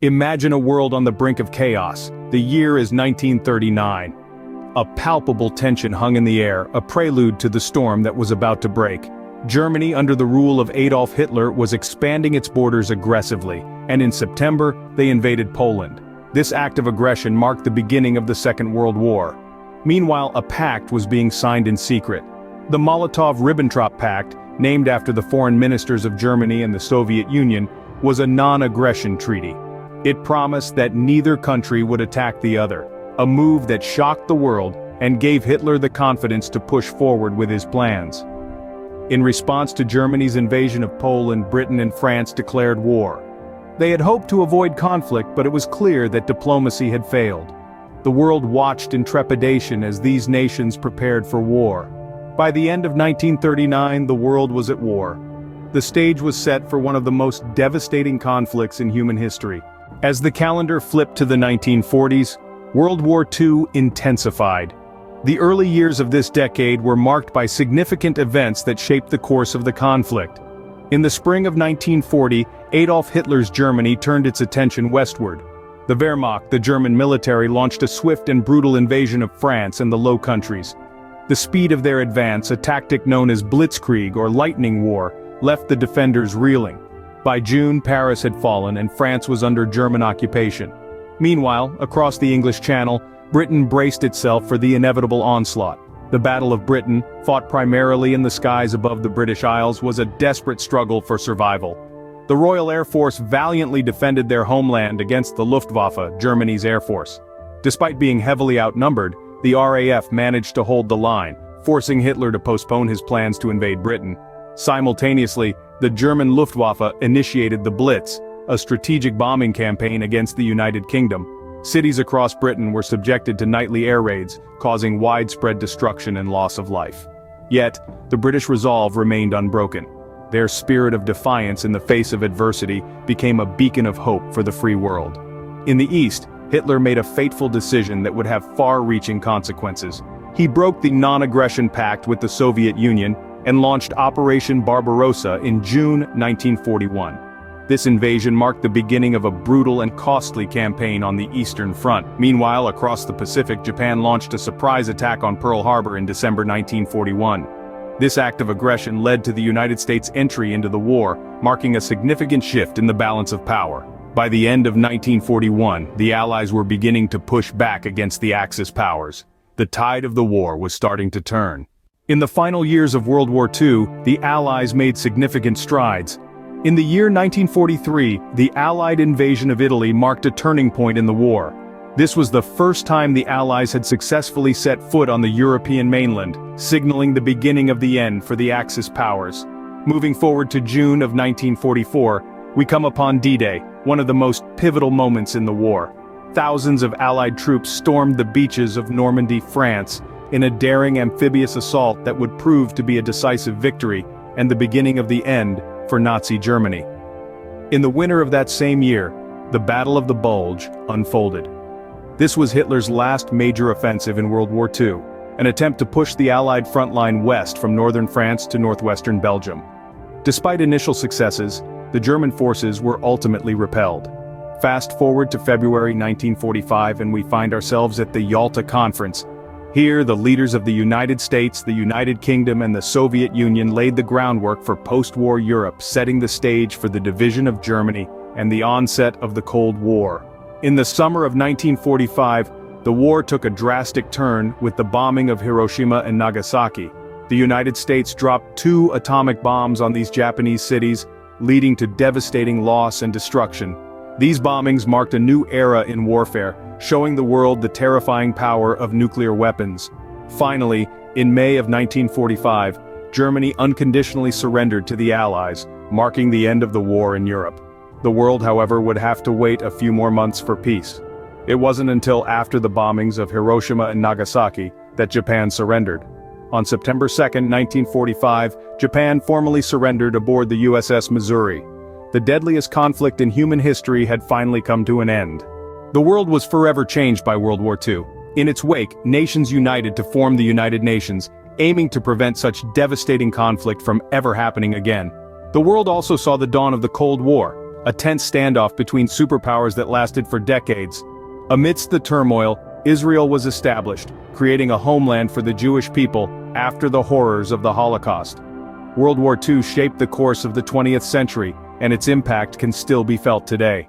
Imagine a world on the brink of chaos. The year is 1939. A palpable tension hung in the air, a prelude to the storm that was about to break. Germany, under the rule of Adolf Hitler, was expanding its borders aggressively, and in September, they invaded Poland. This act of aggression marked the beginning of the Second World War. Meanwhile, a pact was being signed in secret. The Molotov-Ribbentrop Pact, named after the foreign ministers of Germany and the Soviet Union, was a non-aggression treaty. It promised that neither country would attack the other, a move that shocked the world and gave Hitler the confidence to push forward with his plans. In response to Germany's invasion of Poland, Britain and France declared war. They had hoped to avoid conflict, but it was clear that diplomacy had failed. The world watched in trepidation as these nations prepared for war. By the end of 1939, the world was at war. The stage was set for one of the most devastating conflicts in human history. As the calendar flipped to the 1940s, World War II intensified. The early years of this decade were marked by significant events that shaped the course of the conflict. In the spring of 1940, Adolf Hitler's Germany turned its attention westward. The Wehrmacht, the German military, launched a swift and brutal invasion of France and the Low Countries. The speed of their advance, a tactic known as blitzkrieg or lightning war, left the defenders reeling. By June, Paris had fallen and France was under German occupation. Meanwhile, across the English Channel, Britain braced itself for the inevitable onslaught. The Battle of Britain, fought primarily in the skies above the British Isles, was a desperate struggle for survival. The Royal Air Force valiantly defended their homeland against the Luftwaffe, Germany's air force. Despite being heavily outnumbered, the RAF managed to hold the line, forcing Hitler to postpone his plans to invade Britain. Simultaneously, the German Luftwaffe initiated the Blitz, a strategic bombing campaign against the United Kingdom. Cities across Britain were subjected to nightly air raids, causing widespread destruction and loss of life. Yet, the British resolve remained unbroken. Their spirit of defiance in the face of adversity became a beacon of hope for the free world. In the East, Hitler made a fateful decision that would have far-reaching consequences. He broke the non-aggression pact with the Soviet Union and launched Operation Barbarossa in June 1941. This invasion marked the beginning of a brutal and costly campaign on the Eastern Front. Meanwhile, across the Pacific, Japan launched a surprise attack on Pearl Harbor in December 1941. This act of aggression led to the United States' entry into the war, marking a significant shift in the balance of power. By the end of 1941, the Allies were beginning to push back against the Axis powers. The tide of the war was starting to turn. In the final years of World War II, the Allies made significant strides. In the year 1943, the Allied invasion of Italy marked a turning point in the war. This was the first time the Allies had successfully set foot on the European mainland, signaling the beginning of the end for the Axis powers. Moving forward to June of 1944, we come upon D-Day, one of the most pivotal moments in the war. Thousands of Allied troops stormed the beaches of Normandy, France, in a daring amphibious assault that would prove to be a decisive victory and the beginning of the end for Nazi Germany. In the winter of that same year, the Battle of the Bulge unfolded. This was Hitler's last major offensive in World War II, an attempt to push the Allied front line west from northern France to northwestern Belgium. Despite initial successes, the German forces were ultimately repelled. Fast forward to February 1945 and we find ourselves at the Yalta Conference. Here, the leaders of the United States, the United Kingdom and the Soviet Union laid the groundwork for post-war Europe, setting the stage for the division of Germany and the onset of the Cold War. In the summer of 1945, the war took a drastic turn with the bombing of Hiroshima and Nagasaki. The United States dropped 2 atomic bombs on these Japanese cities, leading to devastating loss and destruction. These bombings marked a new era in warfare, showing the world the terrifying power of nuclear weapons. Finally, in May of 1945, Germany unconditionally surrendered to the Allies, marking the end of the war in Europe. The world, however, would have to wait a few more months for peace. It wasn't until after the bombings of Hiroshima and Nagasaki that Japan surrendered. On September 2, 1945, Japan formally surrendered aboard the USS Missouri. The deadliest conflict in human history had finally come to an end. The world was forever changed by World War II. In its wake, nations united to form the United Nations, aiming to prevent such devastating conflict from ever happening again. The world also saw the dawn of the Cold War, a tense standoff between superpowers that lasted for decades. Amidst the turmoil, Israel was established, creating a homeland for the Jewish people after the horrors of the Holocaust. World War II shaped the course of the 20th century, and its impact can still be felt today.